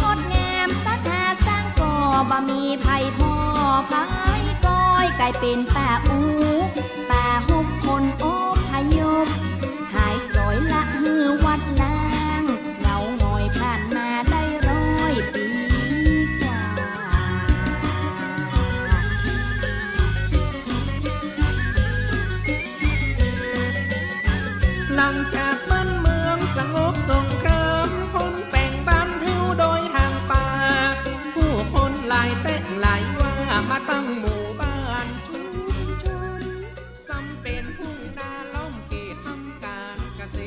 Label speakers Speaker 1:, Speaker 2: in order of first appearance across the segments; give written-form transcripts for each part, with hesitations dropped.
Speaker 1: งดงามสัทธาสร้างก่อบะมีภัยพ่อภัยก้อยกลายเป็นป่าป่าหุบคนโอพยพหายสอยละมือวัดล้างเงาหงอยผ่านมาได้100 ปีกว่า
Speaker 2: หลังจากบ้านเมืองสงบสงครามคนแป่งบ้านผิวโดยทางป่าผู้คนหลายแต่หลายว่ามาตั้งหมู่บ้านชุมชนซ้ำเป็นทุ่งนาล้อมเขตทำการเกษ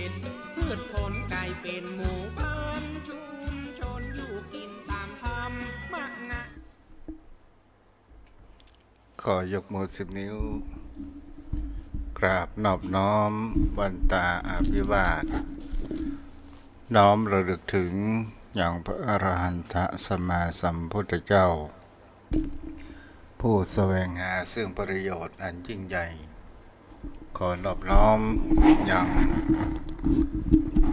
Speaker 2: ตรพืชผลกลายเป็นหมู่บ้านชุมชนอยู่กินตามธรรมะงะ
Speaker 3: ขอยกมือ10 นิ้วกราบนอบน้อมวันตาอภิวาทน้อมระลึกถึงอย่างพระอรหันตสัมมาสัมพุทธเจ้าผู้แสวงหาซึ่งประโยชน์อันยิ่งใหญ่ขอนอบน้อมอย่าง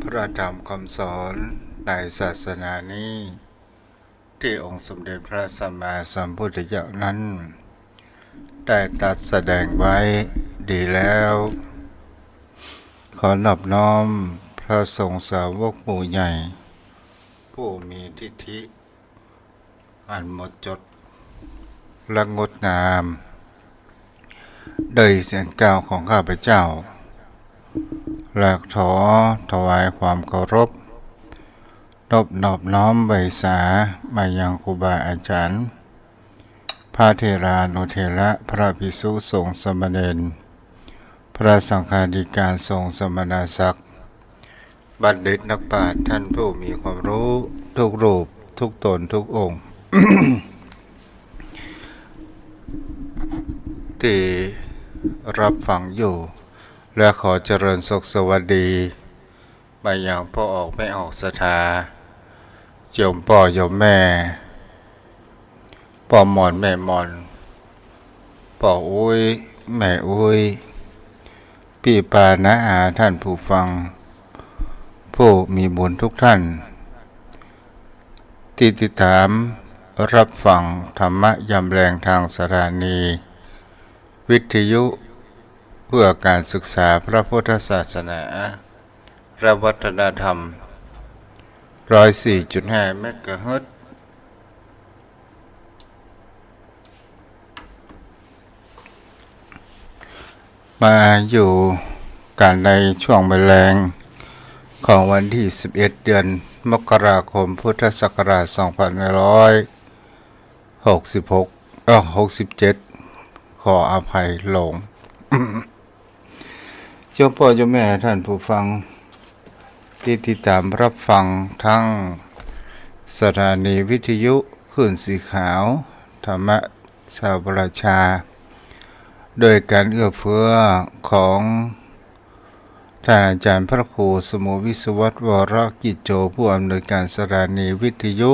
Speaker 3: พระธรรมคำสอนในศาสนานี้ที่องค์สมเด็จพระสัมมาสัมพุทธเจ้านั้นได้ตรัสแสดงไว้ดีแล้วขอนอบน้อมพระสงฆ์สาวกหมู่ใหญ่ผู้มีทิฏฐิอันหมดจดและงดงามโดยเสียงกล่าวของข้าพเจ้าและถวายความเคารพนอบน้อมใบสามายังครูบาอาจารย์พระเถรานุเถระพระภิกษุสงฆ์สามเณรพระสังฆาธิการทรงสมณศักดิ์บัณฑิตนักปราชญ์ท่านผู้มีความรู้ทุกรูปทุกตนทุกองค์ ที่รับฟังอยู่และขอเจริญสุขสวัสดีมาอย่างพ่อออกไม่ออกศรัทธาโยมพ่อโยมแม่พ่อหมอนแม่หมอนพ่ออุ้ยแม่อุ้ยพี่ปาน้าอาท่านผู้ฟังผู้มีบุญทุกท่านที่ติดตามรับฟังธรรมะยามแรงทางสถานีวิทยุเพื่อการศึกษาพระพุทธศาสนาและวัฒนธรรม 104.5 เมกะเฮิรตซ์มาอยู่กันในช่วงแมลงของวันที่11 เดือนมกราคมพุทธศักราช 2567 ขออภัยหลง โยมพ่อโยมแม่ท่านผู้ฟังที่ติดตามรับฟังทั้งสถานีวิทยุคลื่นสีขาวธรรมะชาวประชาโดยการเอื้อเฟื้อของท่านอาจารย์พระครูสมุวิศวัตวรกิจโจผู้อำนวยการสถานีวิทยุ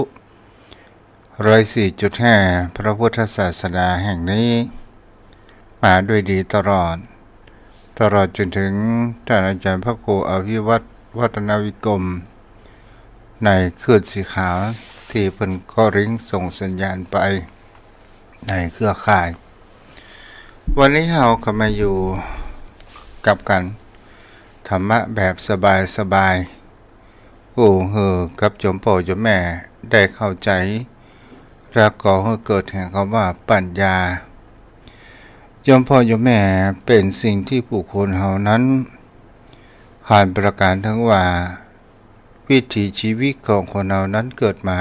Speaker 3: 104.5 พระพุทธศาสนาแห่งนี้มาด้วยดีตลอดจนถึงท่านอาจารย์พระครูอภิวัตรวัฒนวิกรมในคลื่นสีขาวที่เพิ่นก็ริ้งส่งสัญญาณไปในเครือข่ายวันนี้เราก็มาอยู่กับกันธรรมะแบบสบายกับโยมพ่อโยมแม่ได้เข้าใจแล้วก็ให้เกิดแห่งคำว่าปัญญาโยมพ่อโยมแม่เป็นสิ่งที่ผู้คนเฮานั้นผ่านประการทั้งว่าวิถีชีวิตของคนเฮานั้นเกิดมา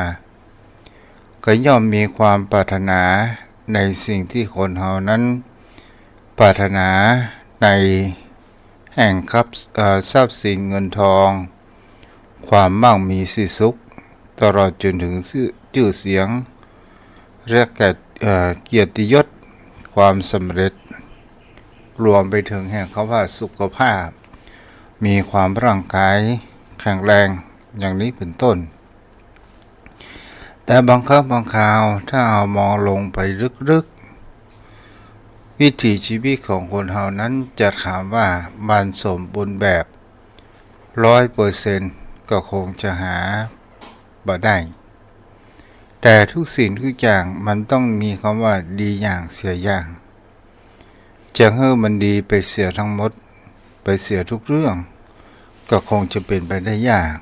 Speaker 3: ก็ย่อมมีความปรารถนาในสิ่งที่คนเฮานั้นปรารถนาในแห่งทรัพย์สินเงินทองความมั่งมีสีสุขตลอดจนถึงชื่อเสียงเรียกเกียรติยศความสำเร็จรวมไปถึงแห่งคำว่าสุขภาพมีความร่างกายแข็งแรงอย่างนี้เป็นต้นแต่บางครั้งบางคราวถ้าเอามองลงไปลึกๆวิถีชีวิตของคนเฮานั้นจะถามว่ามันสมบูรณ์แบบ 100% ก็คงจะหาบ่ได้ แต่ทุกสิ่งทุกอย่างมันต้องมีคำว่าดีอย่างเสียอย่างจะให้มันดีไปเสียทั้งหมดไปเสียทุกเรื่องก็คงจะเป็นไปได้ยาก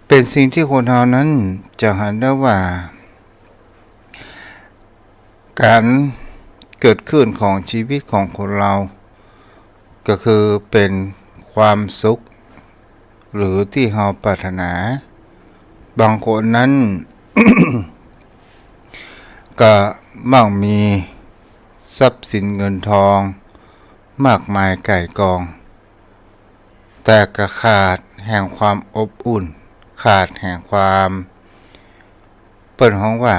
Speaker 3: เป็นสิ่งที่คนเรานั้นจะหันได้ว่าการเกิดขึ้นของชีวิตของคนเราก็คือเป็นความสุขหรือที่เราปรารถนาบางคนนั้น ก็มั่งมีทรัพย์สินเงินทองมากมายไก่กองแต่ก็ขาดแห่งความอบอุ่นขาดแห่งความเปิดห้องว่า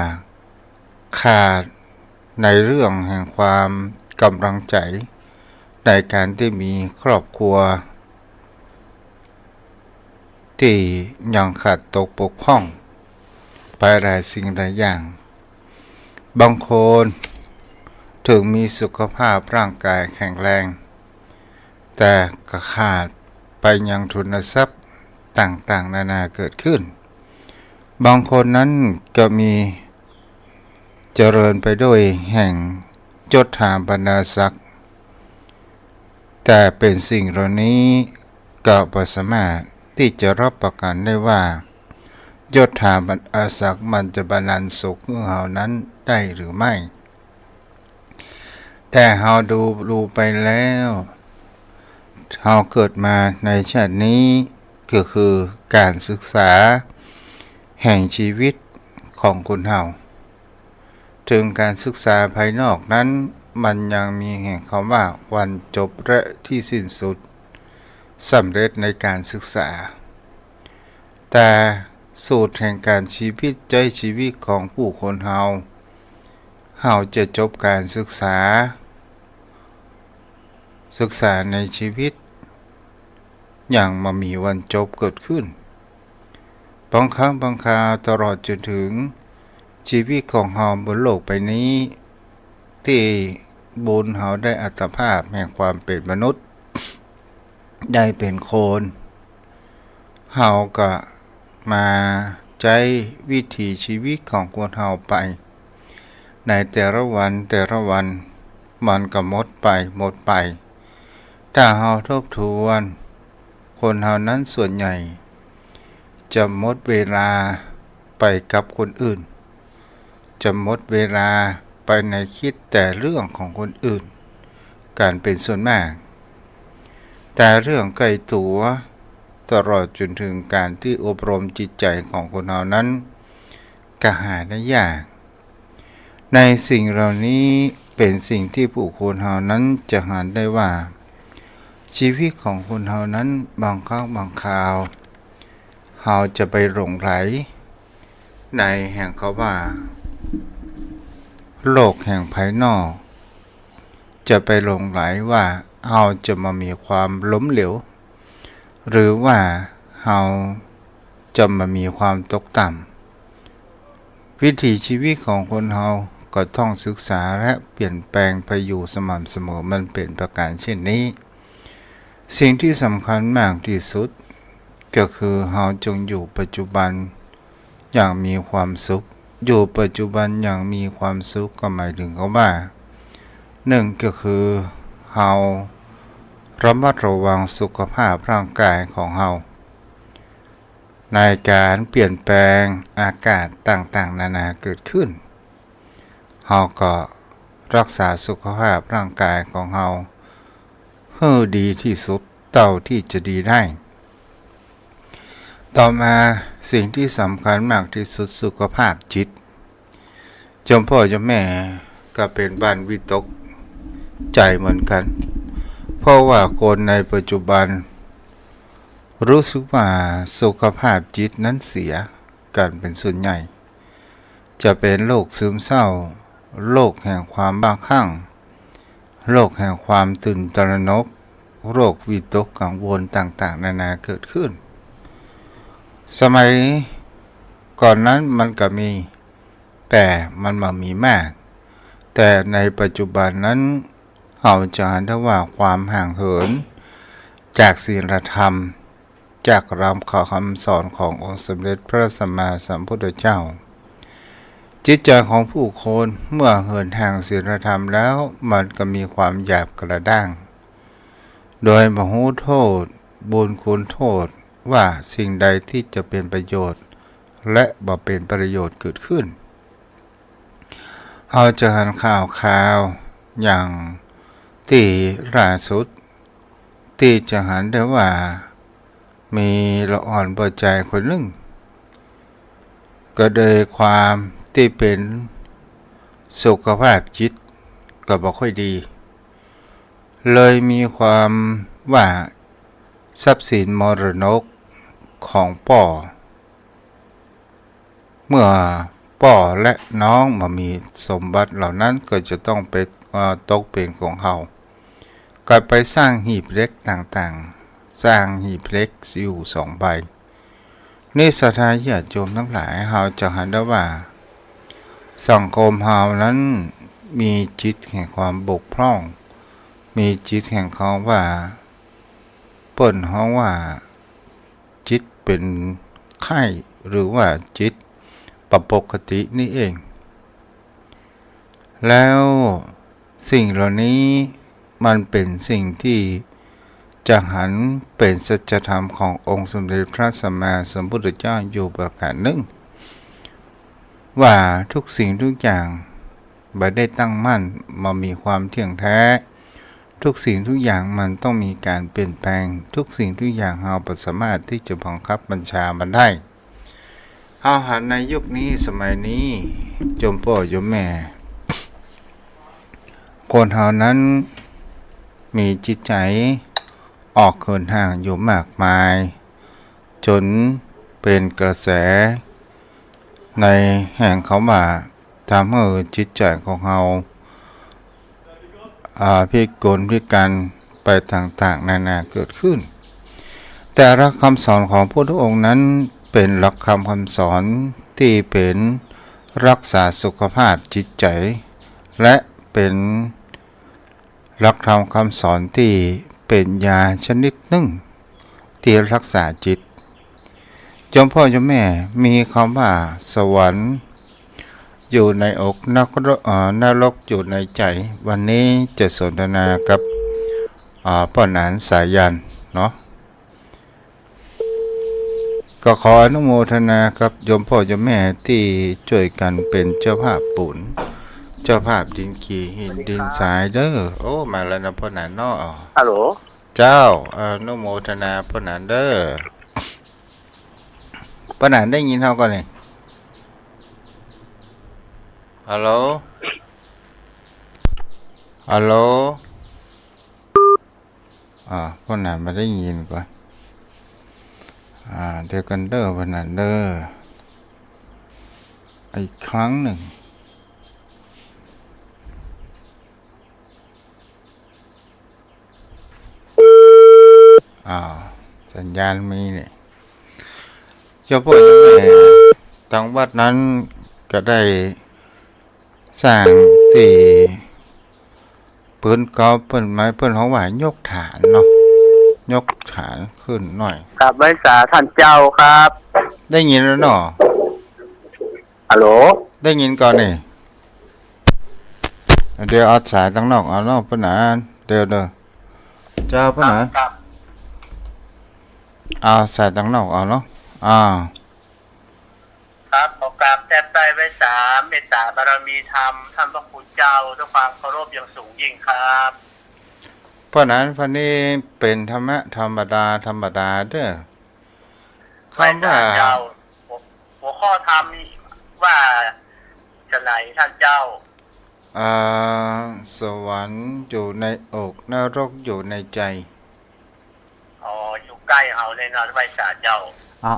Speaker 3: ขาดในเรื่องแห่งความกำลังใจในการที่มีครอบครัวที่ยังขาดตกบกพร่องไปหลายสิ่งหลายอย่างบางคนถึงมีสุขภาพร่างกายแข็งแรงแต่ก็ขาดไปยังทุนทรัพย์ต่างๆนานาเกิดขึ้นบางคนนั้นก็มีเจริญไปด้วยแห่งยศถาบรรดาศักดิ์แต่เป็นสิ่งเหล่านี้ก็บ่สามารถที่จะรับประกันได้ว่ายศถาบรรดาศักดิ์มันจะบรรลัยสุขของเรานั้นได้หรือไม่แต่เราดูไปแล้วเราเกิดมาในชาตินี้ก็คือการศึกษาแห่งชีวิตของคนเราถึงการศึกษาภายนอกนั้นมันยังมีแห่งคำว่าวันจบและที่สิ้นสุดสำเร็จในการศึกษาแต่สูตรแห่งการชีวิตใจชีวิตของผู้คนเราจะจบการศึกษาในชีวิตอย่างมามีวันจบเกิดขึ้นบางครั้งบางคราวตลอดจนถึงชีวิตของเราบนโลกใบนี้ที่บุญเราได้อัตภาพแห่งความเป็นมนุษย์ได้เป็นคนเราก็มาใจวิถีชีวิตของคนเราไปในแต่ละวันมันก็หมดไปถ้าเราทบทวนคนเรานั้นส่วนใหญ่จะหมดเวลาไปกับคนอื่นจะหมดเวลาไปในคิดแต่เรื่องของคนอื่นการเป็นส่วนมากแต่เรื่องใกล้ตัวตลอดจนถึงการที่อบรมจิตใจของคนเรานั้นก็หาได้ยากในสิ่งเหล่านี้เป็นสิ่งที่ผู้คนเรานั้นจะหาได้ว่าชีวิตของคนเรานั้นบางครั้งบางคราวเราจะไปหลงไหลในแห่งเขาว่าโลกแห่งภายนอกจะไปหลงไหลว่าเราจะมามีความล้มเหลวหรือว่าเราจะมามีความตกต่ำวิถีชีวิตของคนเราก็ต้องศึกษาและเปลี่ยนแปลงไปอยู่สม่ำเสมอมันเป็นประการเช่นนี้สิ่งที่สำคัญมากที่สุดก็คือเราจงอยู่ปัจจุบันอย่างมีความสุขอยู่ปัจจุบันอย่างมีความสุขก็หมายถึงว่าหนึ่งก็คือเราระมัดระวังสุขภาพร่างกายของเราในการเปลี่ยนแปลงอากาศต่างๆนานาเกิดขึ้นเราก็รักษาสุขภาพร่างกายของเราให้ดีที่สุดเท่าที่จะดีได้ต่อมาสิ่งที่สำคัญมากที่สุดสุขภาพจิตเจ้าพ่อเจ้าแม่ก็เป็นบ้านวิตกใจเหมือนกันเพราะว่าคนในปัจจุบันรู้สึกว่าสุขภาพจิตนั้นเสียกันเป็นส่วนใหญ่จะเป็นโรคซึมเศร้าโรคแห่งความบ้าคลั่งโรคแห่งความตื่นตระหนกโรควิตกกังวลต่างๆนานาเกิดขึ้นสมัยก่อนนั้นมันก็มีแต่มันมามีมากแต่ในปัจจุบันนั้นเราจะเห็นได้ว่าความห่างเหินจากศีลธรรมจากคำสอนขององค์สมเด็จพระสัมมาสัมพุทธเจ้า จิตใจของผู้คนเมื่อเหินห่างศีลธรรมแล้วมันก็มีความหยาบกระด้างโดยบ่รู้โทษบุญคุณโทษว่าสิ่งใดที่จะเป็นประโยชน์และบ่เป็นประโยชน์เกิดขึ้นเราจะหันข่าวอย่างที่ล่าสุดที่จะหันได้ว่ามีละอ่อนบ่ใจคนหนึ่งก็โดยความที่เป็นสุขภาพจิตก็บ่ค่อยดีเลยมีความว่าทรัพย์สินมรดกของป่อเมื่อป่อและน้องมามีสมบัติเหล่านั้นก็จะต้องไปตกเป็นของเขาก็ไปสร้างหีบเล็กต่างๆสร้างหีบเล็กอยู่2 ใบนี่ศรัทธาญาติโยมทั้งหลายเราจะหันได้ว่าสังคมเรานั้นมีจิตแห่งความบกพร่องมีจิตแห่งความว่าเปิ้นฮ้องว่าจิตเป็นไข้หรือว่าจิตปกตินี่เองแล้วสิ่งเหล่านี้มันเป็นสิ่งที่จะหันเป็นสัจธรรมขององค์สมเด็จพระสัมมาสัมพุทธเจ้าอยู่ประการหนึ่งว่าทุกสิ่งทุกอย่างบ่ได้ตั้งมั่นมามีความเที่ยงแท้ทุกสิ่งทุกอย่างมันต้องมีการเปลี่ยนแปลงทุกสิ่งทุกอย่างเราบ่สามารถที่จะบังคับบัญชามันได้เอาหันในยุคนี้สมัยนี้โยมพ่อโยมแม่คนเฮานั้นมีจิตใจออกเหินห่างอยู่มากมายจนเป็นกระแสในแห่งเขาว่าทำให้จิตใจของเราพิกลพิการไปต่างๆนานาเกิดขึ้นแต่หลักคำสอนของพระพุทธองค์นั้นเป็นหลักคำสอนที่เป็นรักษาสุขภาพจิตใจและเป็นหลักธรรมคำสอนที่เป็นยาชนิดหนึ่งที่รักษาจิตโยมพ่อโยมแม่มีคำว่าสวรรค์อยู่ในอกนรกอยู่ในใจวันนี้จะสนทนากับพ่อหนานสายันเนาะก็ขออนุโมทนากับโยมพ่อโยมแม่ที่ช่วยกันเป็นเจ้าภาพปุนเจ้าภาพดินกีหินดินทรายเด้อโอ้มาแล้วนะพ่อหนานเนาะ
Speaker 4: ฮัลโหล
Speaker 3: เจ้าอนุโมทนาพ่อหนานเด้อพ่อหนานได้ยินเฮาก่อนนี่ฮัลโหลฮัลโหลพ่อหนานมาได้ยินก่อนเดี๋ยวกันเด้อพ่อหนานเด้ออีกครั้งหนึ่งสัญญาณมีเนี่ยเจ้าพ่อเจ้าแม่ทางวัดนั้นก็ได้สร้างที่ปืนกอล์ฟเปิ้นไม้เปิ้นเขาว่ายกฐานเนาะยกฐานขึ้นหน่อย
Speaker 4: ครับไว้สาท่านเจ้าครับ
Speaker 3: ได้ยินแล้วเนาะ
Speaker 4: ฮัลโหล
Speaker 3: ได้ยินก่อนนี่เดี๋ยวเอาสายตั้งนอกเอาเนาะพ่อหนานเดี๋ยวเจ้าพ่อหนานสายตั้งนอกเอาเนาะ
Speaker 4: ครับขอกราบแทบใจไว้สาเมตตาบารมีธรรมท่านพระคุณเจ้าด้วยความเคารพอย่างสูงยิ่งครับ
Speaker 3: เพราะนั้นพระนี้เป็นธรรมะธรรมดาเด้อ
Speaker 4: คำว่าหัวข้อธรรมว่าจะไหนท่านเจ้า
Speaker 3: สวรรค์อยู่ในอกนรกอยู่ในใจ
Speaker 4: อยู่ใกล้เฮาเลยนะไว้สาเจ้า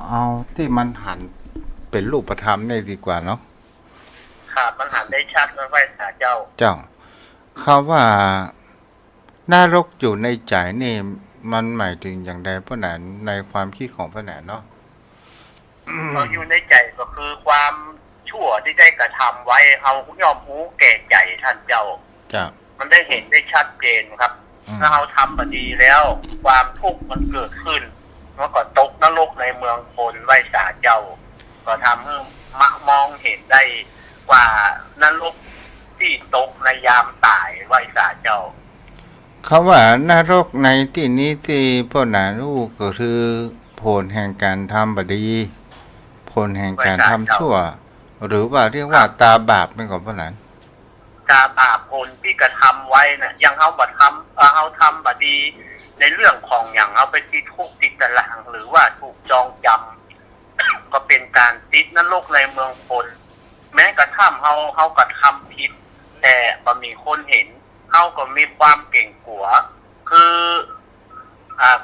Speaker 3: เอาที่มันหันเป็นรูปธรรมได้ดีกว่าเนาะ
Speaker 4: ครับมันหันได้ชัดไว้สาเจ้า
Speaker 3: คำว่านรกอยู่ในใจนี่มันหมายถึงอย่างใดพ่อหนานในความคิดของพ่อหนานเนาะ
Speaker 4: เราอยู่ในใจก็คือความชั่วที่ได้กระทำไว้เฮายอมรู้แก่ใจท่านเจ้ามันได้เห็นได้ชัดเจนครับถ้าเราทำมาดีแล้วความทุกข์มันเกิดขึ้นแล้วก็ตกนรกในเมืองคนไว้สาเจ้าก็ทำให้มองเห็นได้ กว่านรกที่ตกในยามตายไว้สาเจ้า
Speaker 3: เขาว่านรกในที่นี้ที่พ่อหนาลูกก็คือผลแห่งการทำบดีผลแห่งการทำชั่วหรือว่าเรียกว่าตาบาปไม่ก่อนพ่อหลาน
Speaker 4: ตาบาปผลที่กระทำไว้นะยังเขาบัดทำเขาทำบดีในเรื่องของอย่างเอาไปติดคุกติดตารางหรือว่าถูกจองจำก็เป็นการติดนรกในเมืองคนแม้กระทั่งเขากระทำผิดแต่ก็มีคนเห็นเขาก็มีความเก่งกลัวคือ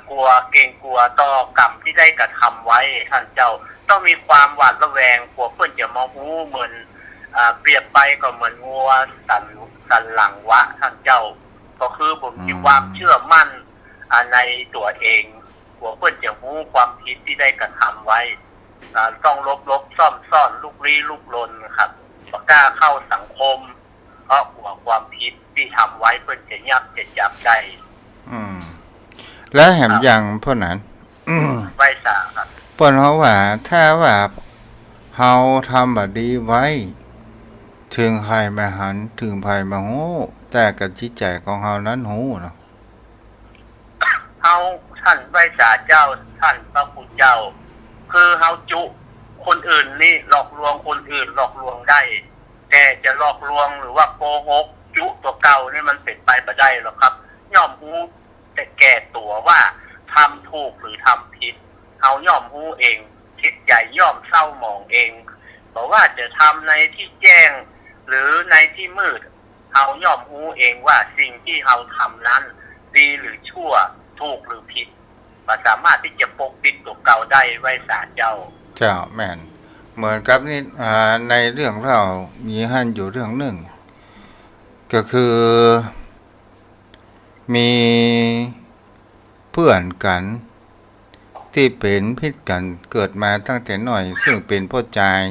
Speaker 4: กลัวเก่งกลัวต่อกรรมที่ได้กระทำไว้ท่านเจ้าต้องมีความหวาดระแวงกลัวเพื่อนจะมาหู้เหมือนเปรียบไปก็เหมือนงัวสันหลังวะท่านเจ้าก็คือผมมีความเชื่อมั่นในตัวเองกลัวเพื่อนจะหู้ความผิดที่ได้กระทำไว้ต้องลบซ่อนลุกลี้ลุกลนครับกล้าเข้าสังคมเพราะกลัวความผิดที่ทำไว้เพื่อนจะยับจะจับได้
Speaker 3: แล้วแหมอย่างพ่อนั้น
Speaker 4: ไว้สาครับ
Speaker 3: เปิ้นเขาว่าถ้าว่าเฮาทำแบบดีไว้ถึงใครมาหันถึงภัยมาฮู้แต่กับจิตใจของเฮานั้นฮู้เนาะ
Speaker 4: เฮาท่านไว้สาเจ้าท่านพระพุทธเจ้าคือเฮาจุคนอื่นนี่หลอกลวงคนอื่นหลอกลวงได้แต่จะหลอกลวงหรือว่าโกหกจุตัวเก่านี่มันเป็นไปบ่ได้หรอกครับย่อมฮู้แต่แก่ตัวว่าทำถูกหรือทำผิดเฮาย่อมฮู้เองคิดใจย่อมเศร้าหมองเองบอกว่าจะทำในที่แจ้งหรือในที่มืดเฮาย่อมฮู้เองว่าสิ่งที่เฮาทำนั้นดีหรือชั่วถูกหรือผิดบ่สามารถที่จะปกปิดตัวเก่าได้ไว้สาเจ้า
Speaker 3: แม่นเหมือนกับนี่ในเรื่องเรามีหั่นอยู่เรื่องหนึ่งก็คือมีเพื่อนกันที่เป็นพิษกันเกิดมาตั้งแต่หน่อยซึ่งเป็นพ่อชาย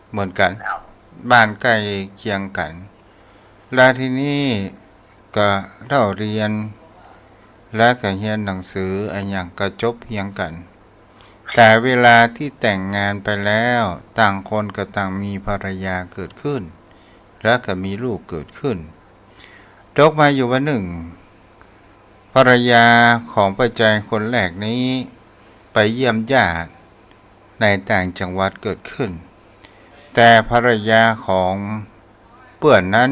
Speaker 3: เหมือนกันบ้านใกล้เคียงกันและที่นี่ก็เราเรียนและก็เรียนหนังสืออันอย่างก็จบเพียงกันแต่เวลาที่แต่งงานไปแล้วต่างคนก็ต่างมีภรรยาเกิดขึ้นและก็มีลูกเกิดขึ้นตกมาอยู่วันหนึ่งภรรยาของพ่อชายคนแรกนี้ไปเยี่ยมญาติในต่างจังหวัดเกิดขึ้นแต่ภรรยาของเปื่อนนั้น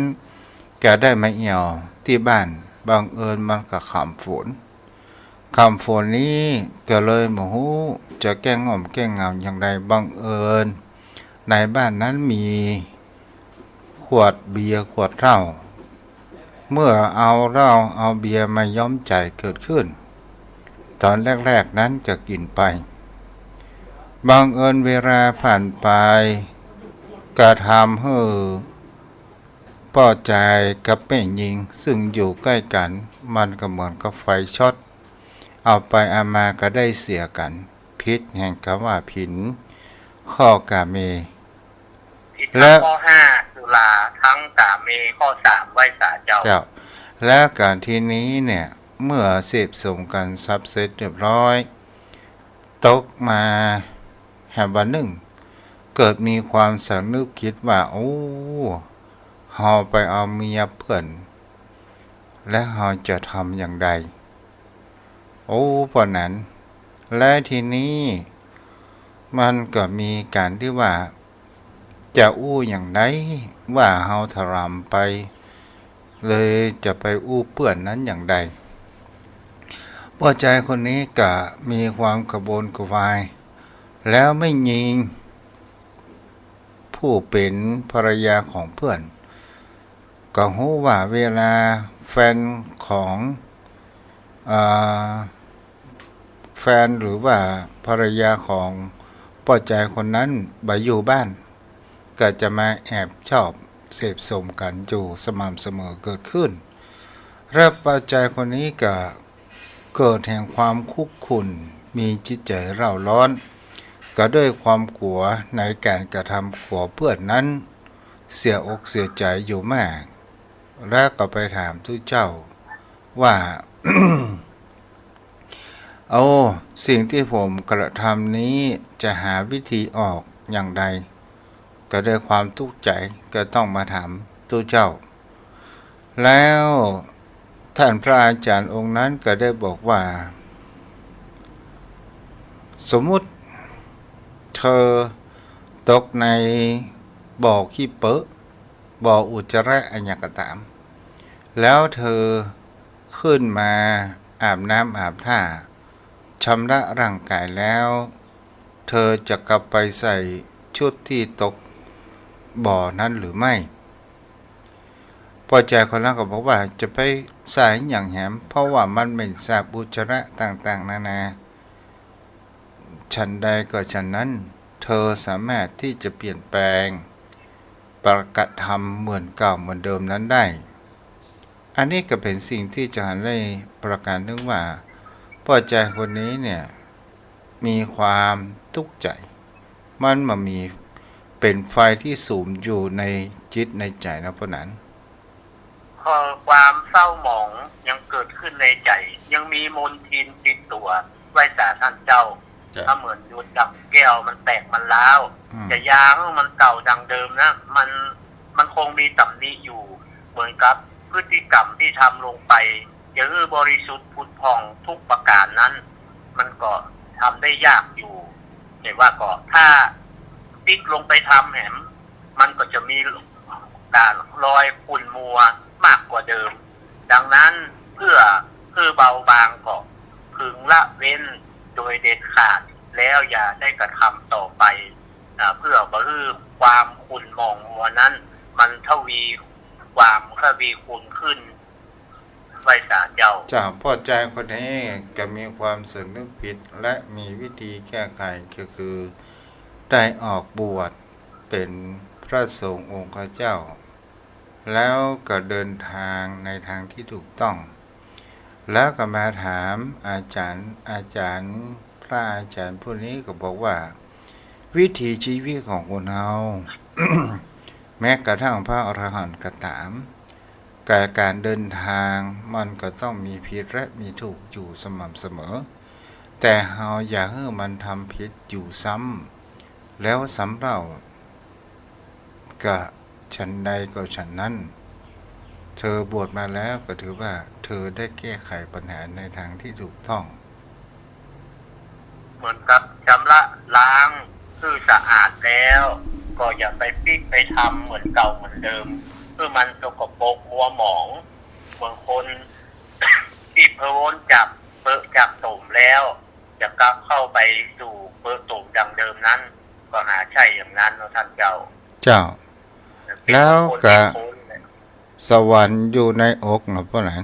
Speaker 3: ก็ได้มาเอี่ยวที่บ้านบังเอิญมันก็ขำฝนนี้ก็เลยโมโหจะแกล้งง่อมแกล้งเงาอย่างไรบังเอิญในบ้านนั้นมีขวดเบียร์ขวดเหล้าเมื่อเอาเหล้าเอาเบียร์มาย้อมใจเกิดขึ้นตอนแรกๆนั้นจะกินไปบังเอิญเวลาผ่านไปกระทำให้พ่อใจกับแม่หญิงซึ่งอยู่ใกล้กันมันก็เหมือนกับไฟช็อตเอาไปอามาก็ได้เสียกันพิษแห่งคำว่าผินข้อกาเม
Speaker 4: และข้อ5สุราทั้งกาเมข้อ3ไว้สาเจ้า
Speaker 3: และการที่นี้เนี่ยเมื่อเสพสมกันซับเสร็จเรียบร้อยตกมาแห่งวันหนึ่งเกิดมีความสำนึกคิดว่าโอ้เฮาไปเอาเมียเพื่อนและเฮาจะทำอย่างไรโอ้เพราะนั้นและทีนี้มันก็มีการที่ว่าจะอู้อย่างไรว่าเฮาทรมไปเลยจะไปอู้เพื่อนนั้นอย่างใดพ่อใจคนนี้ก็มีความกระวนกระวายแล้วไม่ยิงผู้เป็นภรรยาของเพื่อนก็รู้ว่าเวลาแฟนของแฟนหรือว่าภรรยาของพ่อใจคนนั้นไปอยู่บ้านก็จะมาแอบชอบเสพสมกันอยู่สม่ำเสมอเกิดขึ้นเริ่มพ่อใจคนนี้ก็เกิดแห่งความคุกคุ่นมีจิตใจเร่าร้อนก็ด้วยความกลัวในการกระทำของเพื่อนนั้นเสียอกเสียใจอยู่มากและก็ไปถามทุกเจ้าว่า เอาสิ่งที่ผมกระทำนี้จะหาวิธีออกอย่างใด ก็ด้วยความทุกข์ใจก็ต้องมาถามตู้เจ้า แล้วท่านพระอาจารย์องค์นั้นก็ได้บอกว่าสมมุติเธอตกในบ่อขี้เปอะบ่ออุจจาระอัญญกตามแล้วเธอขึ้นมาอาบน้ำอาบท่าชำระร่างกายแล้วเธอจะกลับไปใส่ชุดที่ตกบ่อนั้นหรือไม่พอใจคนนั้นก็บอกว่าจะไปใส่อย่างแหมเพราะว่ามันเป็นสาบอุจจาระต่างๆนานาฉันใดก็ฉันนั้นเธอสามารถที่จะเปลี่ยนแปลงประกาศธรรมเหมือนเก่าเหมือนเดิมนั้นได้อันนี้ก็เป็นสิ่งที่จะหันได้ประการนึงว่าพ่อใจคนนี้เนี่ยมีความทุกข์ใจมันมามีเป็นไฟที่สูงอยู่ในจิตในใจนะเพราะนั้น
Speaker 4: ความเศร้าหมองยังเกิดขึ้นในใจยังมีมลทินติดตัวไว้สาท่านเจ้าถ้าเหมือนยุดดับแก้วมันแตกมันล้าวจะยางมันเก่าดังเดิมนะมันคงมีตำหนิอยู่เหมือนกับพฤติกรรมที่ทำลงไปอย่าบริสุทธิ์ผุดผ่องทุกประการนั้นมันก็ทำได้ยากอยู่แต่ว่าก็ถ้าติ๊กลงไปทำแหมมันก็จะมีการรอยขุ่นมัวมากกว่าเดิมดังนั้นเพื่อเบาบางก็พึงละเว้นโดยเด็ดขาดแล้วอย่าได้กระทำต่อไปเพื่อความขุ่นหมองมัวนั้นมันทวีคูณขึ้นไว้สาเจ้า
Speaker 3: พ่อใจคนนี้ก็มีความสำนึกผิดและมีวิธีแก้ไขก็คือได้ออกบวชเป็นพระสงฆ์องค์เจ้าแล้วก็เดินทางในทางที่ถูกต้องแล้วก็มาถามอาจารย์พระอาจารย์ผู้นี้ก็บอกว่าวิถีชีวิตของคนเรา แม้กระทั่งพระอรหันต์ก็ตามการเดินทางมันก็ต้องมีผิดและมีถูกอยู่สม่ำเสมอแต่เราอย่าให้มันทำผิดอยู่ซ้ำแล้วซ้ำเราก็ฉันใดก็ฉันนั้นเธอบวชมาแล้วก็ถือว่าเธอได้แก้ไขปัญหาในทางที่ถูกต้อง
Speaker 4: เหมือนกับชำระล้างคือสะอาดแล้วก็อย่าไปปิ๊กไปทำเหมือนเก่าเหมือนเดิมคือมันสกปรกมัวหมองเหมือนคนที่เพ้นจับตุ่มแล้วจะกลับเข้าไปสู่เปิดตุ่มดังเดิมนั้นก็หาใช่อย่างนั้นท่านเจ้า
Speaker 3: แล้วก็สวรรค์อยู่ในอกนะพ่อหลาน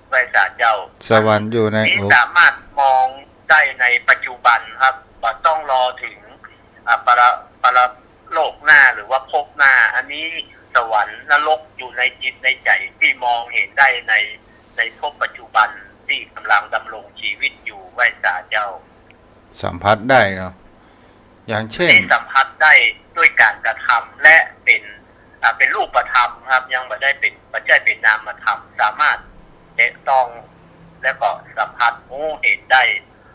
Speaker 4: ไว้สาเจ้า
Speaker 3: สวรรค์อยู่ในอก
Speaker 4: สามารถมองได้ในปัจจุบันครับบ่ต้องรอถึงปรโลกหน้าหรือว่าภพหน้าอันนี้สวรรค์นรกอยู่ในจิตในใจที่มองเห็นได้ในภพปัจจุบันที่กำลังดำรงชีวิตอยู่ไว้สาเจ้า
Speaker 3: สัมผัสได้เนาะอย่างเช่น
Speaker 4: สัมผัสได้ด้วยการกระทำและเป็นรูปธรรมครับยังไม่ได้เป็นปัจจัยเป็นนามธรรมสามารถเห็นต้องและก็สัมผัสเห็นได้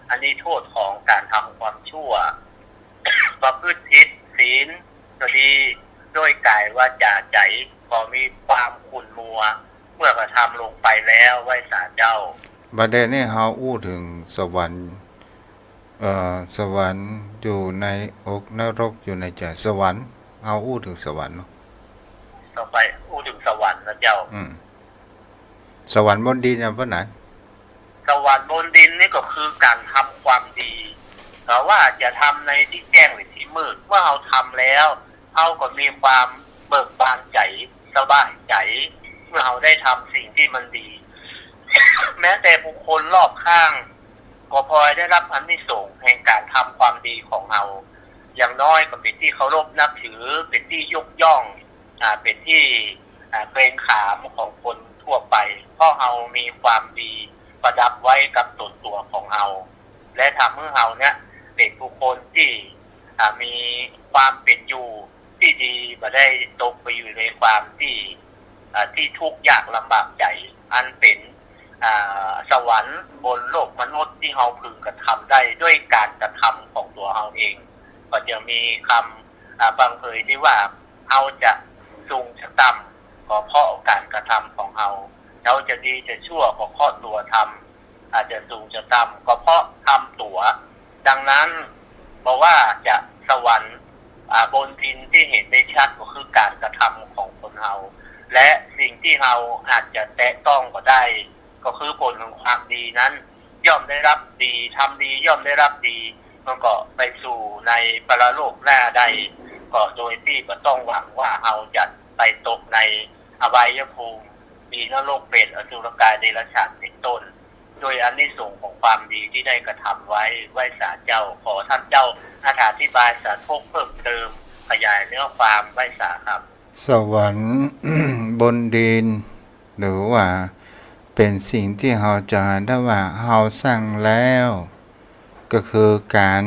Speaker 4: อันนี้โทษของการทำความชั่วประพฤติผิดศีลก็ดีด้วยกายวาจาใจก็มีความขุ่นมัวเมื่อกระทำลงไปแล้วไว้สาเจ้า
Speaker 3: บัดเดนี้เฮาอู้ถึงสวรรค์สวรรค์อยู่ในอกนรกอยู่ในใจสวรรค์เอาอู้ถึงสวรรค์เนาะ
Speaker 4: ต่อไปอู้ถึงสวรรค์นะเจ้า
Speaker 3: สวรรค์บนดินนะพ่อหนาน
Speaker 4: สวรรค์บนดินนี่ก็คือการทำความดีแต่ว่าจะทำในที่แจ้งหรือที่มืดเมื่อเราทำแล้วเราก็มีความเบิกบานใจสบายใจเมื่อเราได้ทำสิ่งที่มันดี แม้แต่บุคคลรอบข้างก็พลอยได้รับอานิสงส์แห่งการทำความดีของเราอย่างน้อยก็เป็นที่เคารพนับถือเป็นที่ยกย่องเป็นที่เกรงขามของคนทั่วไปเพราะเรามีความดีประดับไว้กับตัวของเราและทำให้เราเนี่ยเป็นบุคคลที่มีความเป็นอยู่ที่ดีไม่ได้ตกไปอยู่ในความที่ทุกข์ยากลำบากใจอันเป็นสวรรค์บนโลกมนุษย์ที่เราพึงกระทำได้ด้วยการกระทำของตัวเราเองก็จะมีค บางเผยที่ว่าเราจะสูงจะต่ำก็เพราะการกระทำของเราจะดีจะชั่วก็เพราะตัวทำอาจจะสูงจะต่ำก็เพราะทำตัวดังนั้นบอกว่าจะสวรรค์บนดินที่เห็นได้ชัดก็คือการกระทำของคนเราและสิ่งที่เราอาจจะแตะต้องก็ได้ก็คือผลของความดีนั้นย่อมได้รับดีทำดีย่อมได้รับดีมันก็ไปสู่ในปรโลกหน้าใดก็โดยที่ก็ต้องหวังว่าเราจะไปตกในอบายภูมิมีนรกเปรตอสุรกายเดรัจฉานเป็นต้นโดยอานิสงส์ของความดีที่ได้กระทำไว้สาเจ้าขอท่านเจ้าอธิบายสาธกเพิ่มเติมขยายเนื้อความไว้สาครับ
Speaker 3: สวรรค์ บนดินหรือว่าเป็นสิ่งที่เราจะได้ว่าเราสร้างแล้วก็คือการ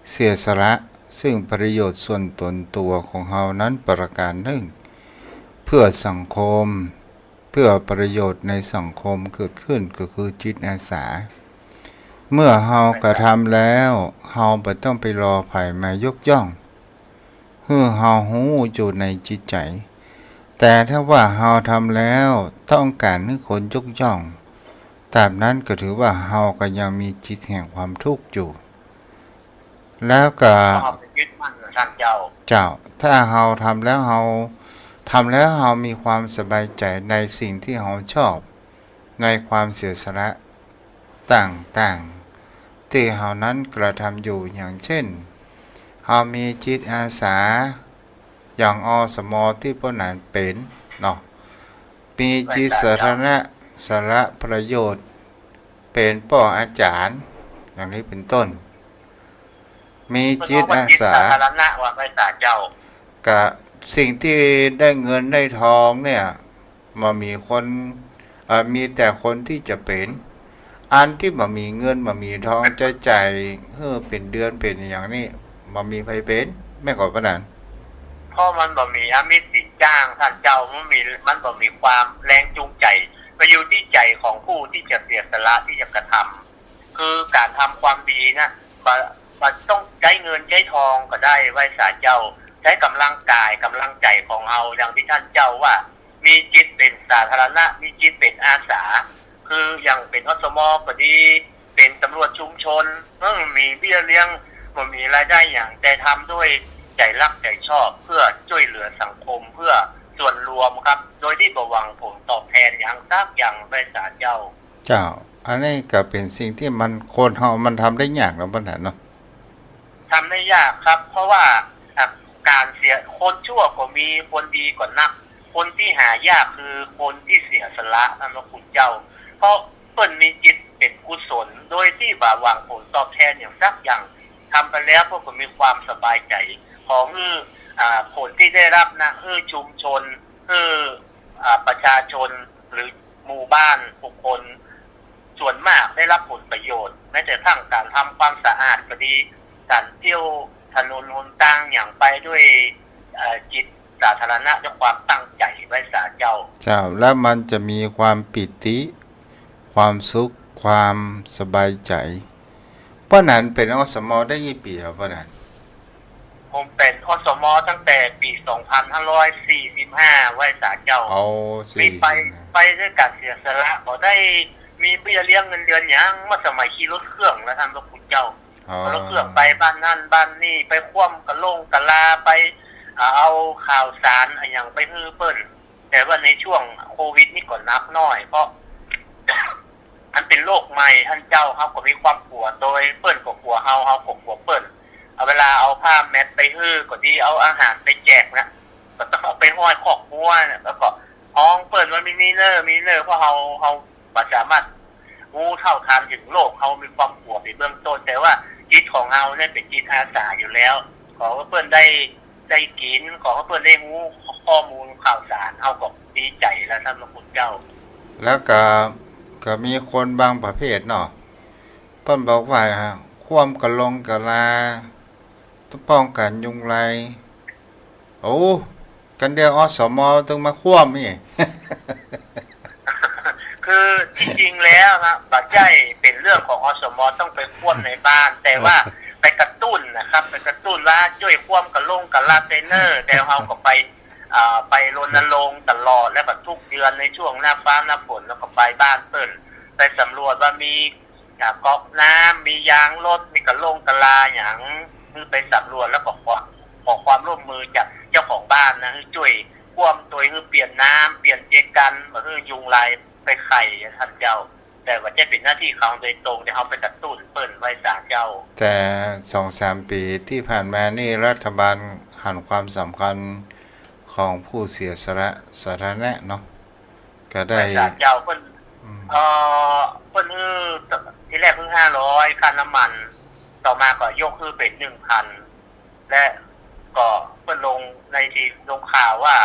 Speaker 3: เสียสละซึ่งประโยชน์ส่วนตนตัวของเรานั้นประการหนึ่งเพื่อสังคมเพื่อประโยชน์ในสังคมเกิดขึ้นก็คือจิตอาสาเมื่อเรากระทำแล้วเราไม่ต้องไปรอไผมายกย่องเพื่อเราหูอยู่ในจิตใจแต่ถ้าว่าเราทำแล้วต้องการให้คนยกย่องตามนั้นก็ถือว่าเราก็ยังมีจิตแห่งความทุกข์อยู่แล้วก็เจ้าถ้าเราทำแล้วเรามีความสบายใจในสิ่งที่เราชอบในความเสียสละต่างๆที่เรานั้นกระทำอยู่อย่างเช่นเรามีจิตอาสาอย่างอสมที่พวกนั้นเป็นเนาะมีจิตสาธารณะสาระประโยชน์เป็นป้ออาจารย์อย่างนี้เป็นต้นมีจิตอาสา
Speaker 4: สาธารณะว่าไม่สาเจ้า
Speaker 3: กับสิ่งที่ได้เงินได้ทองเนี่ยมามีคนมีแต่คนที่จะเป็นอันที่มามีเงินมามีทองจะจ่ายเป็นเดือนเป็นอย่างนี้มามีไผเป็นแม่กอปะนั้น
Speaker 4: เพราะมันบ่มีอามิตรสินจ้างท่านเจ้ามันบ่มีความแรงจูงใจไปอยู่ที่ใจของผู้ที่จะเสียสละที่จะกระทำคือการทำความดีนะมันต้องใช้เงินใช้ทองก็ได้ไว้สาเจ้าใช้กำลังกายกำลังใจของเราอย่างที่ท่านเจ้าว่ามีจิตเป็นสาธารณะมีจิตเป็นอาสาคืออย่างเป็นอสมก็ดีเป็นตำรวจชุมชนมีเบี้ยเลี้ยงมันมีรายได้อย่างแต่ทำด้วยใจรักใจชอบเพื่อช่วยเหลือสังคมเพื่อส่วนรวมครับโดยที่บ่หวังผลตอบแทนอย่างซักอย่างไว้สาเจ้า
Speaker 3: อันนี้ก็เป็นสิ่งที่มันคนเฮามันทำได้ยากแล้วปัญหาเนาะ
Speaker 4: ทำได้ยากครับเพราะว่าการเสียคนชั่วก็มีคนดีกว่านักคนที่หายากคือคนที่เสียสละนั่นว่าคุณเจ้าเพราะเปิ้นมีจิตเป็นกุศลโดยที่บ่หวังผลตอบแทนอย่างซักอย่างทำไปแล้วพวกผมมีความสบายใจของผลที่ได้รับนะชุมชนประชาชนหรือหมู่บ้านบุคคลส่วนมากได้รับผลประโยชน์แม้แต่ทั้งการทำความสะอาดก็ดีการเที่ยวถนนหนทางอย่างไปด้วยจิตสาธารณะด้วยความตั้งใจไว้สาเจ้า
Speaker 3: แล้วมันจะมีความปิติความสุขความสบายใจเพราะนั้นเป็นอสมได้กี่ปีครับเพราะนั้น
Speaker 4: ผมเป็นอสมตั้งแต่ปี2545ไว้สาเจ้ามีไปด้วยการเสียสละก็ได้มีเบี้ยเลี้ยงเงินเดือนอย่างเมื่อสมัยขี่รถเครื่องแล้วท่านพระคุณเจ้ารถเครื่องไปบ้านนั่นบ้านนี่ไปคว่ำกระลงกะลาไปเอาข่าวสารอย่างไปฮื้อเปิ้นแต่ว่าในช่วงโควิดนี่ก็นักน้อยเพราะ มันเป็นโรคใหม่ท่านเจ้าเขาก็มีความกลัวโดยเปิ้นก็กลัวเฮาก็กลัวเปิ้นเอาเวลาเอาผ้าแมทไปฮื้อก็ดีเอาอาหารไปแจกนะก็ต้องเอาไปห้อยคอกหัวเนี่ยแล้วก็ห้องเปิ้นมันมีเนอร์เพราะเฮาบ่สามารถรู้เท่าทันถึงโลกเฮามีความกลัวในเบื้องต้นแต่ว่าจิตของเฮาเนี่ยเป็นจิตอาสาอยู่แล้วขอว่าเปิ้นได้กินขอว่าเปิ้นได้รู้ข้อมูลข่าวสารเฮาก็ดีใจแล้วท่านพระคุณเจ้า
Speaker 3: แล้วก็มีคนบางประเภทเนาะเพิ่นบอกว่าความกะลงกะลาต้องป้องกันยุงลายโอ้กันเดียวอสมต้องมาคว่ำนี่
Speaker 4: คือจริงๆแล้วครับปัจจัยเป็นเรื่องของอสมต้องไปคว่ำในบ้านแต่ว่า ไปกระตุ้นนะครับไปกระตุ้นว่าช่วยควบกับลงกับลาเซเนอร์แต่เราก็ไปรณรงค์ตลอดและแบบทุกเดือนในช่วงหน้าฟ้าหน้าฝนแล้วก็ไปบ้านเปิ้นไปสำรวจว่ามีก๊อกน้ำมียางรถมีกระลงกระลาอย่างคือไปสำรวจแล้วก็ขอความร่วมมือจากเจ้าของบ้านนะคือช่วยควบตัวคือเปลี่ยนน้ำเปลี่ยนเจกันมาคือยุงลายไปไข่ท่านเจ้าแต่ว่าจะเป็นหน้าที่เขาโดยตรงที่เขาไปกระตุ้นเปิ้นไว้สารเจ้า
Speaker 3: แต่ 2-3 ปีที่ผ่านมานี่รัฐบาลหันความสำคัญของผู้เสียสละสาธารณะเนาะก็ได้
Speaker 4: เจ้าเพิ่นเพิ่นทีแรกเพิ่ง500ค่าน้ำมันต่อมาก็ยกคือเป็น 1,000 และก็เพิ่นลงในที่ลงข่าวว่า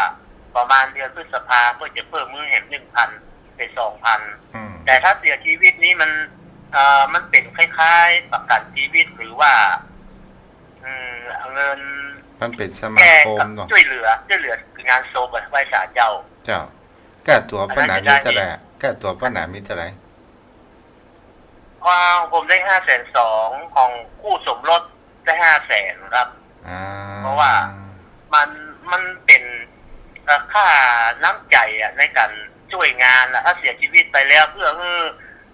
Speaker 4: ประมาณเดือนพฤษภาเพิ่นจะเพิ่มมือแหม 1,000 เป็น 2,000 แต่ถ้าเสียชีวิตนี้มันเป็นคล้ายๆประกันชีวิตหรือว่าเงิน
Speaker 3: มันเป็นสมาคมเนาะ
Speaker 4: ช่วยเหลืองานโซบไว้ศาลเจ้า
Speaker 3: ก้าตัวปัญหามีเท่าไหร่ก้าตัวปัญหามีเท่าไหร่
Speaker 4: ผมได้502,000ของคู่สมรสได้500,000ครับเพราะว่ามันเป็นค่าน้ำใจในการช่วยงานแล้วถ้าเสียชีวิตไปแล้วเพื่อ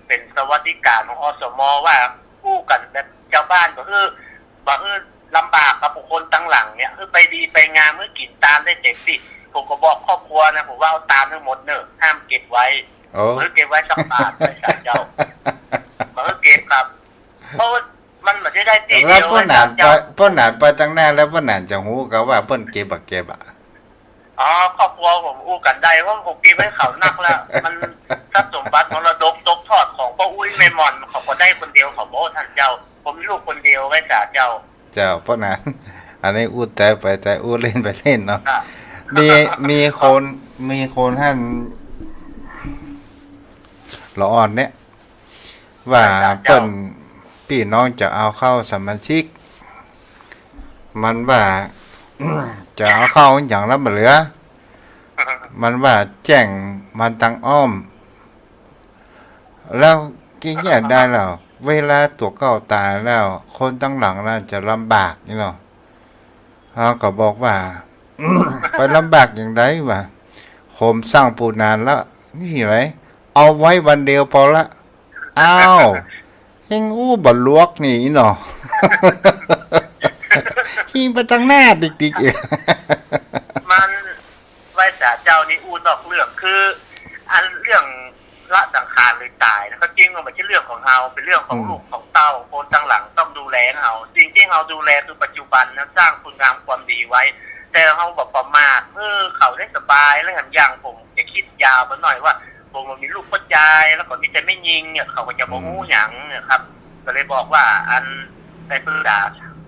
Speaker 4: เป็นสวัสดิการของอสม.ว่าคู่กันแบบชาวบ้านก็คือลำบากกับบุคคลตั้งหลังเนี่ยไปดีไปงานเมื่อกินตามได้เต็มที่ผมก็บอกครอบครัวนะผมว่าเอาตามทั้งหมดเนอะห้ามเก็บไว้หรือเก็บไว้สักบาทไปศาลเจ้ามันก็เก็บครับเพราะมันไม่ได้ตีเดียว
Speaker 3: แล้วพ่อหนานไปตั้งหน้าแล้วพ่อหนานจะหูกับว่าเปิ้นเก็บ
Speaker 4: ครอบครัวผมอู้กันได้เพราะผมกินให้เขานักแล้วมันทรัพย์สมบัติมรดกตกทอดของพ่ออุ้ยแม่มอนเขาก็ได้คนเดียวเขาบอกท่านเจ้าผมมีลูกคนเดียวไว้ศาลเจ้า
Speaker 3: พ่อหนานอันนี้อู้แต่อู้เล่นไปเล่นเนาะมีคนท่านละอ่อนเนี่ยว่าเปิ้นพี่น้องจะเอาเข้าสมาชิกมันว่าจะเอาเข้าอย่างละบ่เหลือมันว่าแจ้งมันตังอ้อมแล้วกินแย่ได้แล้วเวลาตัวเก่าตายแล้วคนตั้งหลังน่าจะลำบากนี่เนาะเขาก็บอกว่า ไปลำบากอย่างไรวะโคมสร้างปูนานแล้วนี่ไรเอาไว้วันเดียวพอละอ้าวเฮงอู้บ่ลวกนี่เนาะหิงไปตั้งหน้าดิกๆ
Speaker 4: มันไว้ศาลเจ้านี่อู้นอกเรื่องคืออันเรื่องละสังขารเลยตายนะก็จริงว่ามันไม่ใช่เรื่องของเราเป็นเรื่องของลูกของเต้าคนตั้งหลังต้องดูแลเราจริงที่เราดูแลคือปัจจุบันนะสร้างคุณงามความดีไว้แต่เราแบบประมาทเขาได้สบายแล้วอย่างผมจะคิดยาวมาหน่อยว่าผมมีลูกปัจจัยแล้วก็มีแต่ไม่ยิงเนี่ยเขาก็จะบ่ฮู้หยังนะครับก็เลยบอกว่าอันได้ปรึกษา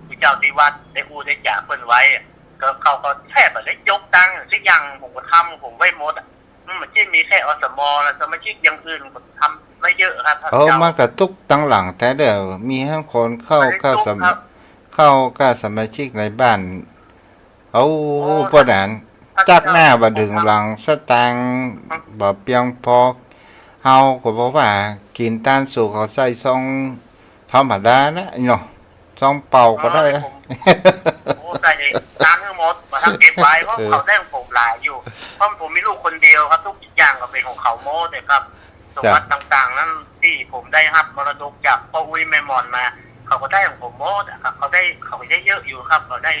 Speaker 4: ผู้เจ้าที่วัดได้อู้ได้จ่าเพิ่นไว้ก็เขาก็แทบจะได้ยกตังค์สักอย่างผมก็ทำผมไว้หมดมันไม่มีแค่อสม.แล้วสมาชิกอย่างอื่นผมทำไม่เยอะครับ
Speaker 3: มันกระตุกตั้งหลังแต่เดี๋ยวมีให้คนเข้ากับสมาชิกในบ้านพ่อหนานจักหน้าบ่ดึงหลังสตางค์บ่เพียงพอเฮาก็บอกว่ากินต้านสู่เขาใส่ซองธรรมดานะเนาะซองเป่าก็ได้
Speaker 4: ใส่น้ำทั้งหมดมาทำเก็บไว้เพราะเขาได้ผมหลายอยู่เพราะผมมีลูกคนเดียวครับทุกอย่างก็เป็นของเขาโม้เลยครับสมบัติต่างๆนั้นที่ผมได้รับมรดกจากพ่ออุ้ยแม่มอนมาเขาก็ได้ของผมโม้ครับเขาได้เยอะอยู่ครับเขาได้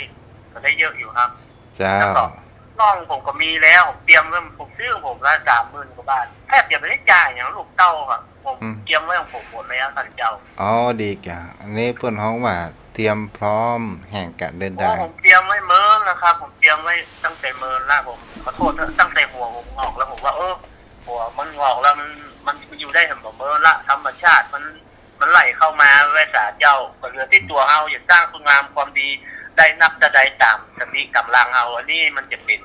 Speaker 4: เยอะอยู่ครับ
Speaker 3: แล้วก็
Speaker 4: น้องผมก็มีแล้วผมเตรียมไว้ผมซื้อผมละ30,000 กว่าบาทแทบจะไม่ได้จ่ายอย่างลูกเต้าครับผมเตรียมไว้ของผมหมดแล้วท่านเจ้า
Speaker 3: ดีจ้ะอันนี้เพิ่นฮ้องว่าเตรียมพร้อมแห่งการเดินทาง
Speaker 4: ผมเตรียมไว้เมินนะครับผมเตรียมไว้ตั้งแต่เมินแล้วผมขอโทษตั้งแต่หัวผมงอกแล้วผมว่าหัวมันงอกแล้วมันอยู่ได้ผมเมินละธรรมชาติมันไหลเข้ามาไว้ศาลเจ้าก็เหลือที่ตัวเฮาอย่าสร้างคุณงามความดีได้นับจะได้ตามสติกำลังเฮาอันนี้มันจะเป็น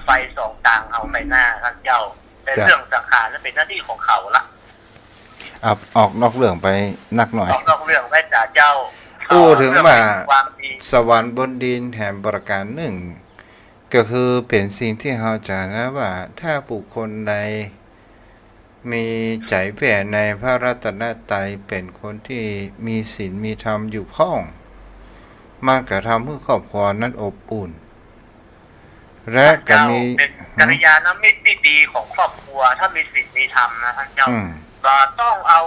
Speaker 4: ไฟ2 ทางเฮาไปหน้าท่านเจ้าแต่เรื่องสังขารนั้นเป็นหน้าที่ของเขาละ
Speaker 3: ออกนอกเรื่องไปนักหน่อย
Speaker 4: ออกนอกเรื่องไว้ศาลเจ้า
Speaker 3: ถึงว่าสวรรค์บนดินแห่งประการหนึ่งก็คือเป็นสิ่งที่เราจะนะว่าถ้าบุคคลใดมีใจแผ่ในพระรัตนตรัยเป็นคนที่มีศีลมีธรรมอยู่ข้อง มันก็ทำให้ครอบครัวนั้นอบอุ่นและก็มี
Speaker 4: เป็นกัลยาณมิตรที่ดีของครอบครัวถ้ามีศีลมีธรรมนะท่านเจ้าก็ต้องเอา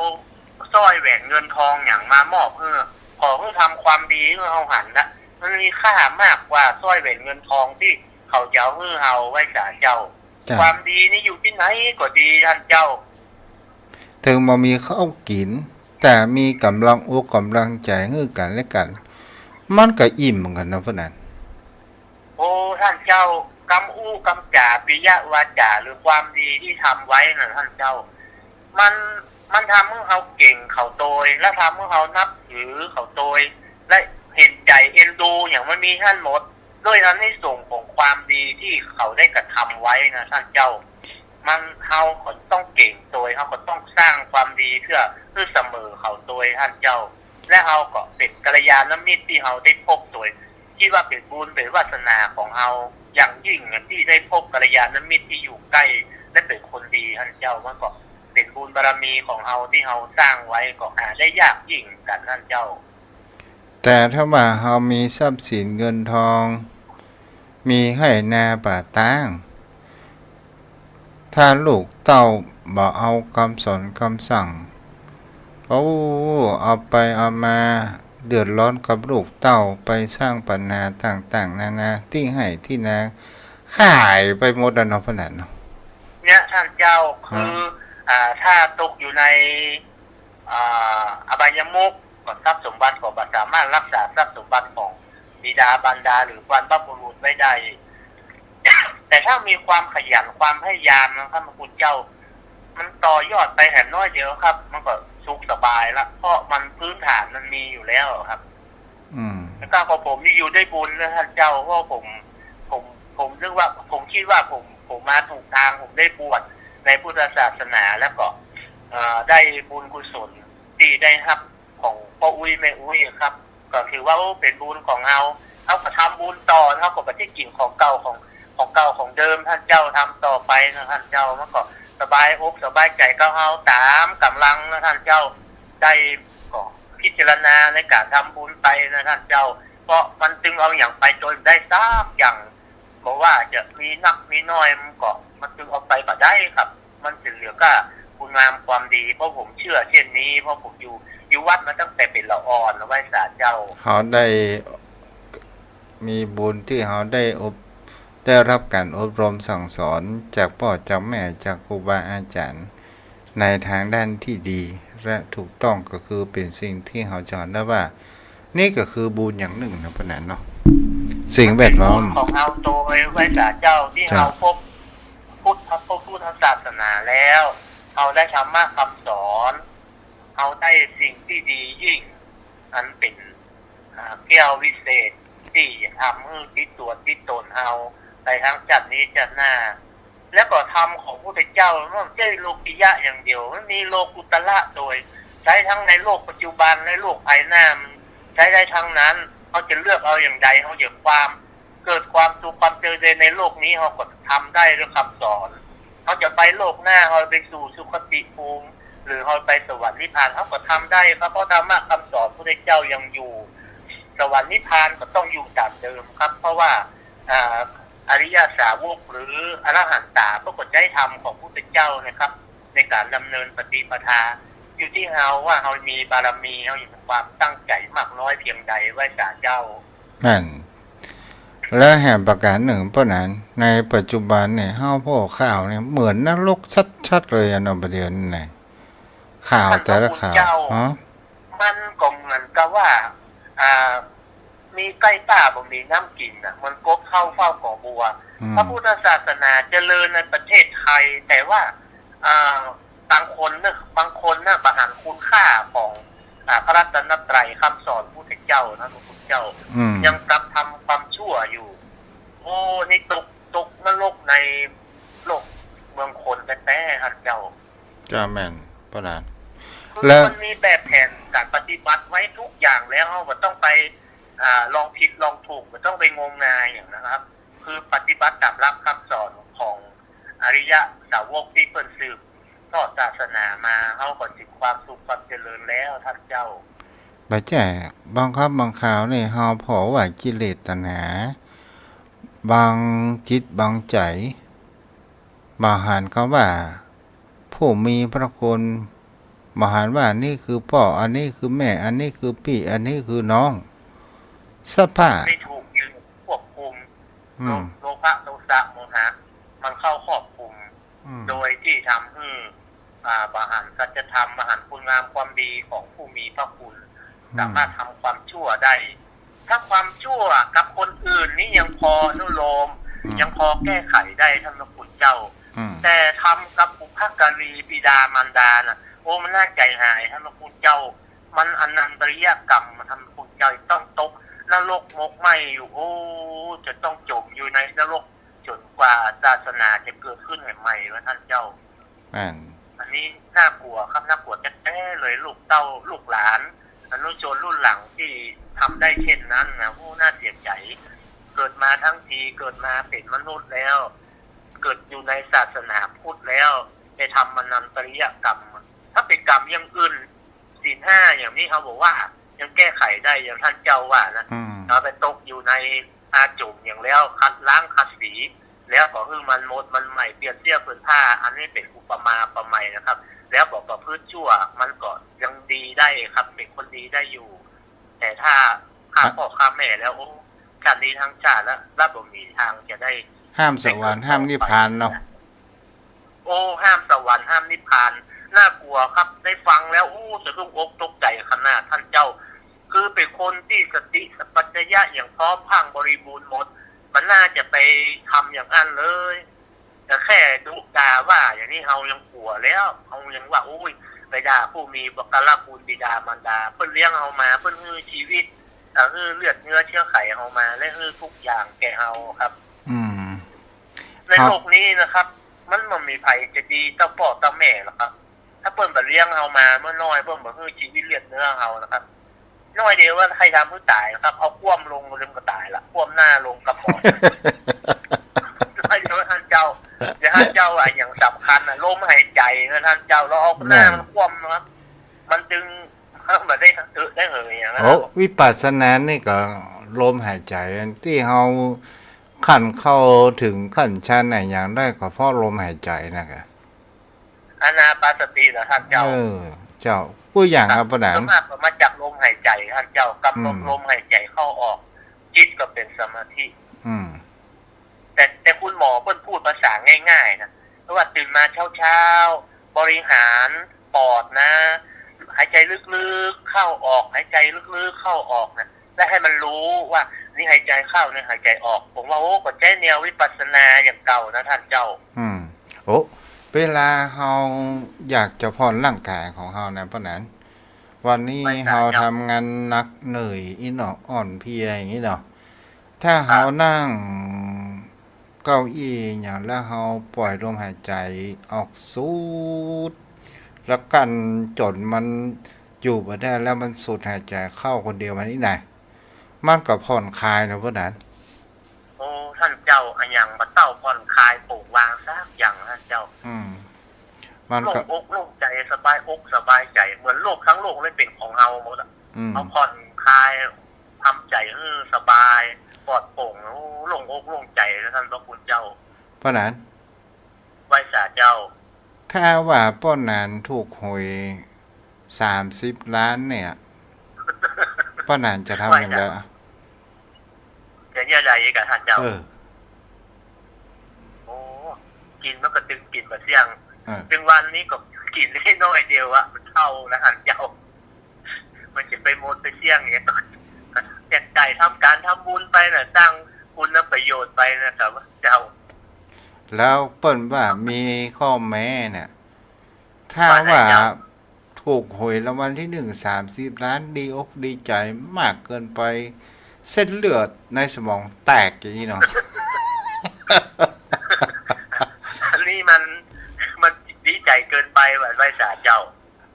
Speaker 4: สร้อยแหวนเงินทองอย่างมามอบเพื่อขอเพื่อทำความดีเพื่อเอาหันนะมันมีค่ามากกว่าสร้อยแหวนเงินทองที่เขาจะเอาเพื่อเอาไว้สาเจ้าความดีนี่อยู่ที่ไหนก็ดีท่านเจ้า
Speaker 3: ถึงมามีข้าวกินแต่มีกำลังอกกำลังใจให้กันและกันมันก็อิ่มเหมือนกันนะเพื่อนนั้น
Speaker 4: โอ้ท่านเจ้ากำอู้กำจ่าปิยวาจาหรือความดีที่ทำไว้นะท่านเจ้ามันทำให้เขาเก่งเขาโตยและทำให้เขานับถือเขาโตยและเห็นใจเอ็นดูอย่างมันมีท่านหมดด้วยนั้นในส่งของความดีที่เขาได้กระทำไว้นะท่านเจ้ามันเขาต้องเก่งโตยเขาก็ต้องสร้างความดีเพื่อเสมอเขาโตยท่านเจ้าและเขาก็เป็นกัลยาณมิตรที่เขาได้พบโดยที่ว่าเป็นบุญเป็นวาสนาของเราอย่างยิ่งที่ได้พบกัลยาณมิตรที่อยู่ใกล้และเป็นคนดีท่านเจ้ามันก็เป็นบุญบารมีของเราที่เราสร้างไว้ก็หาได้ยากยิ่งกันท่านเจ้า
Speaker 3: แต่ถ้าว่าเรามีทรัพย์สินเงินทองมีให้นาป่าตั้งถ้าลูกเต้าบ่เอาคำสอนคำสั่งเอาไปเอามาเดือดร้อนกับลูกเต้าไปสร้างปัญหาต่างๆนานาที่ให้ที่นาขายไปหมดแล้วเนาะพนันเนาะ
Speaker 4: เนี่ยท่านเจ้าคือถ้าตกอยู่ในอบายมุขทรัพย์สมบัติของบัตรสามารถรักษาทรัพย์สมบัติของบิดาบรรดาหรือวันบรรพบุรุษไว้ได้ แต่ถ้ามีความขยันความพยายามนะครับคุณเจ้ามันต่อยอดไปแห่น้อยเดียวครับมันก็สุขสบายละเพราะมันพื้นฐานมันมีอยู่แล้วครับแล้วก็ของผมนี่อยู่ได้บุญนะท่านเจ้าเพราะผมนึกว่าผมคิดว่าผมมาถูกทางผมได้บวชในพุทธศาสนาแล้วก็ได้บุญกุศลที่ได้รับของพ่ออุ้ยแม่อุ้ยครับก็ถือว่าเป็นบุญของเราก็ทำบุญต่อเขาก็ไม่ใช่กินของเก่าของเดิมท่านเจ้าทำต่อไปนะท่านเจ้ามันก็สบายอกสบายใจก็เอาตามกำลังนะท่านเจ้าได้ก็พิจารณาในการทำบุญไปนะท่านเจ้าเพราะมันจึงเอาอย่างไปจนได้ซักอย่างบอกว่าจะมีนักมีน้อยมันจึงเอาไปก็ได้ครับมันจะเหลือก็คุณงามความดีเพราะผมเชื่อเช่นนี้เพราะผมอยู่วัดมาตั้งแต่เป็นละอ่อนนะไว้สาเจ้า
Speaker 3: เขาได้มีบุญที่เขาได้รับการอบรมสั่งสอนจากพ่อจากแม่จากครูบาอาจารย์ในทางด้านที่ดีและถูกต้องก็คือเป็นสิ่งที่เขาสอนได้ว่านี่ก็คือบุญอย่างหนึ่งนะพนันเนาะสิ่งแวดล้อม
Speaker 4: ของเราโตไว้สาเจ้าที่เราพบพุทธศาสนาแล้วเราได้ธรรมะคำสอนเราได้สิ่งที่ดียิ่งอันเป็นเกี่ยววิเศษที่ทำให้ติดตัวติดตนเราในทั้งจัดนี้จัดหน้าแล้วก็ธรรมของพระพุทธเจ้าไม่ใช่โลกิยะอย่างเดียวมันมีโลกุตละโดยใช้ทั้งในโลกปัจจุบันและโลกภายหน้าใช้ได้ทั้งนั้นเขาจะเลือกเอาอย่างใดเขาอยากความเกิดความสุขความเจริญในโลกนี้เขาก็ทำได้ด้วยคำสอนเขาจะไปโลกหน้าเขาไปสู่สุคติภูมิหรือเขาไปสวรรค์นิพพานเขาก็ทำได้ครับเพราะธรรมะคำสอนพระพุทธเจ้ายังอยู่สวรรค์นิพพานก็ต้องอยู่ตามเดิมครับเพราะว่าอริยสาวกหรืออรหันตาปรากฏใจธรรมของพระพุทธเจ้านะครับในการดำเนินปฏิปทาอยู่ที่เราว่าเรามีบารมีเรามีความตั้งใจมากน้อยเพียงใดไว้สาเจ้า
Speaker 3: นั่นและแห่งประการหนึ่งเพราะนั้นในปัจจุบันเนี่ยข้าวพ่อข้าวเนี่ยเหมือนนรกชัดๆเลยนะประเดี๋ยวนี้ข่าวแต่ละข่าว
Speaker 4: มันก็เหมือนกับว่ามีใกล้ป่าบ่มีน้ำกินอ่ะมันกบเข้าเฝ้าก่อบัวพระพุทธศาสนาเจริญในประเทศไทยแต่ว่าบางคนนะประหารคุณค่าของพระรัตนตรัยคำสอนพระพุทธเจ้านะพระพุทธเจ้ายังกลับทำความชั่วอยู่โอ้นี่ตกนรกในโลกเมืองคนแต่ท่านเจ้า
Speaker 3: จ้าแม่นประหลาด
Speaker 4: แล้วมันมีแบบแผนการปฏิบัติไว้ทุกอย่างแล้วเราต้องไปลองผิดลองถูกไม่ต้องไปงมงายอย่างนะครับคือปฏิบัติตามหลักคำสอนของอริยสาวกที่เพิ่นสืบทอดศาสนามาเขาก็ถึงความสุขความเจริญแล้วท่านเจ้า
Speaker 3: บ่แจ้ บางครับบางข่าวนี่เฮาพอว่ากิเลสตัณหาบางจิตบางใจบางหันเขาว่าผู้มีพระคุณบางหันว่านี่คือพ่ออันนี้คือแม่อันนี้คือพี่อันนี้คือน้องสภาพ
Speaker 4: ไม่ถูกยืนควบคุมโลภะโทสะโมหะมันเข้าครอบคุมโดยที่ทำให้บาหันสัจธรรมบาหันคุณงามความดีของผู้มีพระคุณสามารถทำความชั่วได้ถ้าความชั่วกับคนอื่นนี่ยังพออนุโลมยังพอแก้ไขได้ท่านพระคุณเจ้าแต่ทำกับบุพการีบิดามารดาน่ะโอ้มันน่าใจหายท่านพระคุณเจ้ามันอนันตริยกรรมท่านพระคุณเจ้าต้องตกนรกมกไหมอยู่โอ้จะต้องจมอยู่ในนรกจนกว่าศาสนาจะเกิดขึ้นใหม่ๆว่าท่านเจ้าอันนี้น่ากลัวครับน่ากลัวแท้ๆเลยลูกเต้าลูกหลานอนุชนรุ่นหลังที่ทำได้เช่นนั้นนะโอ้น่าเสียใจเกิดมาทั้งทีเกิดมาเป็นมนุษย์แล้วเกิดอยู่ในศาสนาพุทธแล้วไปทำมนันตริยกรรมถ้าเป็นกรรมอย่างอื่นศีล 5อย่างนี้เขาบอกว่ายังแก้ไขได้อย่างท่านเจ้าว่านะเราไปตกอยู่ในอาจุ่มอย่างแล้วคัดล้างคัดสีแล้วก็คือมันหมดมันใหม่เปลี่ยนเสื้อเปลี่ยนผ้าอันนี้เป็นอุปมาประไมยนะครับแล้วบอกว่าพืชชั่วมันก็ยังดีได้ครับเป็นคนดีได้อยู่แต่ถ้าฆ่าพ่อฆ่าแม่แล้วโอ้ชาตินี้ทั้งชาติแล้วรับบ่มีทางจะได้
Speaker 3: ห้ามสวรรค์ห้ามนิพพานเนาะ
Speaker 4: โอ้ห้ามสวรรค์ห้ามนิพพานน่ากลัวครับได้ฟังแล้วโอ้สะดุ้งอกตกใจขนาดท่านเจ้าคือเป็นคนที่สติสัพพัญญะอย่างพร้อมพังบริบูรณ์หมดมันน่าจะไปทำอย่างนั้นเลยแต่แค่ดุด่าว่าอย่างนี้เรายังกลัวแล้วเรายังว่าโอ้ยไปด่าผู้มีบุคลคุณบิดามารดาเพิ่นเลี้ยงเรามาเพิ่นให้ชีวิตให้เลือดเนื้อเชื้อไขเรามาและให้ทุกอย่างแก่เราครับในโลกนี้นะครับมันไม่มีใครจะดีเจ้าพ่อเจ้าแม่หรอกครับถ้าเพิ่นบ่เลี้ยงเรามาเมื่อน้อยเพิ่นบ่ให้ชีวิตเลือดเนื้อเรานะครับน้อยเดียวว่าใครทำผู้ตายนะครับเอาคว่ำลงลืมก็ตายละคว่ำหน้าลงกระป๋องน้อยเดียวท่านเจ้าเดี๋ยวท่านเจ้าอย่างสำคัญลมหายใจนะท่านเจ้าเราเอาหน้ามันคว่ำนะครับมันจึงแบบได้ได้เหยอย่างนั้น
Speaker 3: โอ้วิปัสสนานี่ก็ลมหายใจที่เราขั้นเข้าถึงขั้นชั้นไหนอย่างได้ก็เพราะลมหายใจนะครับ
Speaker 4: อานาปาสติเหรอท่านเจ้า
Speaker 3: เจ้าผู้อย่างครับประดาน
Speaker 4: มาจากลมหายใจท่านเจ้ากำหนดลมหายใจเข้าออกจิตก็เป็นสมาธิแต่คุณหมอเพิ่นพูดภาษาง่ายๆนะเพราะว่าตื่นมาเช้าบริหารปอดนะหายใจลึกๆเข้าออกหายใจลึกๆเข้าออกนะและให้มันรู้ว่านี่หายใจเข้านี่หายใจออกผมว่าโอ้ก็ใช้แนววิปัสสนาอย่างเก่านะท่านเจ้า
Speaker 3: โอ้เวลาเราอยากจะผ่อนร่างกายของเรานะเพราะนั้นวันนี้เราทำงานหนักเหนื่อยอีเนาะอ่อนเพลียอย่างนี้เนาะถ้าเรานั่งเก้าอี้อย่างแล้วเราปล่อยลมหายใจออกสูดแล้วกันจนมันอยู่มาได้แล้วมันสูดหายใจเข้าคนเดียวมันนี่ไหนมันก็ผ่อนคลายนะเพราะนั้น
Speaker 4: โอ้ท่านเจ้าอันอย่างมาเต้าผ่อนคลายปลูกวางซักอย่างท่านเจ้า
Speaker 3: มันก็
Speaker 4: โล่งอกโล่งใจสบายอกสบายใจเหมือนโลกทั้งโลกเลยเป็นของเราหมดอ่ะเอาผ่อนคลายทำใจสบายปลอดโปร่งโล่งอกโล่งใจแล้วท่านพระคุณเจ้า
Speaker 3: เพราะนั้น
Speaker 4: ไหว้สาเจ้า
Speaker 3: ถ้าว่าป้อนนั้นถูกหวย30 ล้านเนี่ยป้อนนั้นจะทำอย่างไร
Speaker 4: จะเนี่ยใหญ่กับท่านเจ้าโอ้กินมันก็ตึงกินแบบเสี่ยงถึงวันนี้ก็กินได้น้อยเดียวอะมันเท่าแล้วท่านเจ้ามันจะไปโมดไปเสี่ยงอย่างเงี้ยแจกจ่ายทำการทำบุญไปน่ะสร้างคุณประโยชน์ไปนะครับเจ้า
Speaker 3: แล้วเปิ้นว่ามีข้อแม้เนี่ยถ้าว่าถูกหวยรางวัลที่1 30 ล้านดีอกดีใจมากเกินไปเส้นเลือดในสมองแตกอย่างนี้เนาะ
Speaker 4: อันนี้มันดีใจเกินไปแบบไว้สาเจ้า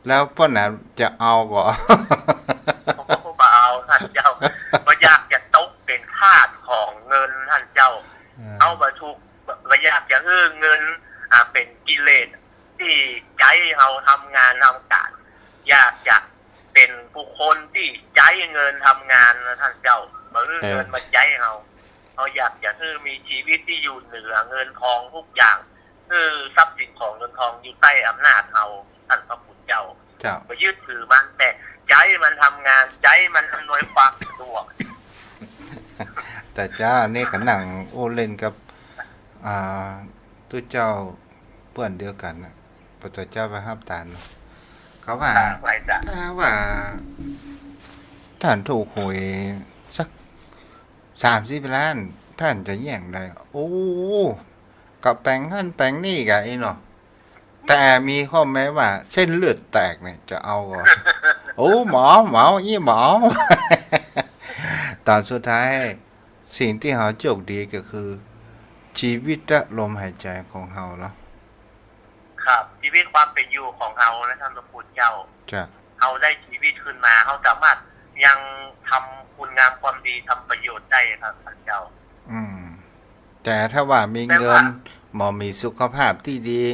Speaker 3: แล้วป้อนน่ะจะเอาก่อ
Speaker 4: ผมก็เอาท่านเจ้าก็อยากจะตกเป็นทาสของเงินท่านเจ้าเอามาถูกก็อยากจะเงินเป็นกิเลสที่ใจเราทำงานทำการอยากจะ เป็นผู้คนที่ใจเงินทำงานนะท่านเจ้ามาเงินมาใจเราอยากจะมีชีวิตที่อยู่เหนือเงินทองทุกอย่างทรัพย์สินของเงินทองอยู่ใต้อำนาจเราท่านพระคุณเจ้าไปยึดถือมันแต่ใจมันทำงานใจมันอำนวยความสะดวก
Speaker 3: แต่จ้าเนี่ยขนังโอเล่นกับตัวเจ้าเพื่อนเดียวกันนะพระเจ้าไปห้ามตานเขาว่าถ้าว่าท่านถูกหวยสัก30 ล้านท่านจะแย่งได้โอ้กับแปลงนั่นแปลงนี่กันไอ้เนาะแต่มีข้อแม้ว่าเส้นเลือดแตกเนี่ยจะเอาก่อน โอ้หมอยี่หมอ ตอนสุดท้ายสิ่งที่เขาโชคดีก็คือชีวิตและลมหายใจของเขาเนาะ
Speaker 4: ครับชีวิตความเป็นอยู่ของเขาและท่านพระคุณเจ้าเขาได้ชีวิตขึ้นมาเขาสามารถยังทำคุณงามความดีทำประโยชน์ได้ครับท่านเจ้า
Speaker 3: แต่ถ้าว่ามีเงินหมอมีสุขภาพที่ดี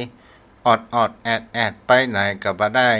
Speaker 3: ออดแอดไปไหนก็บ่ได้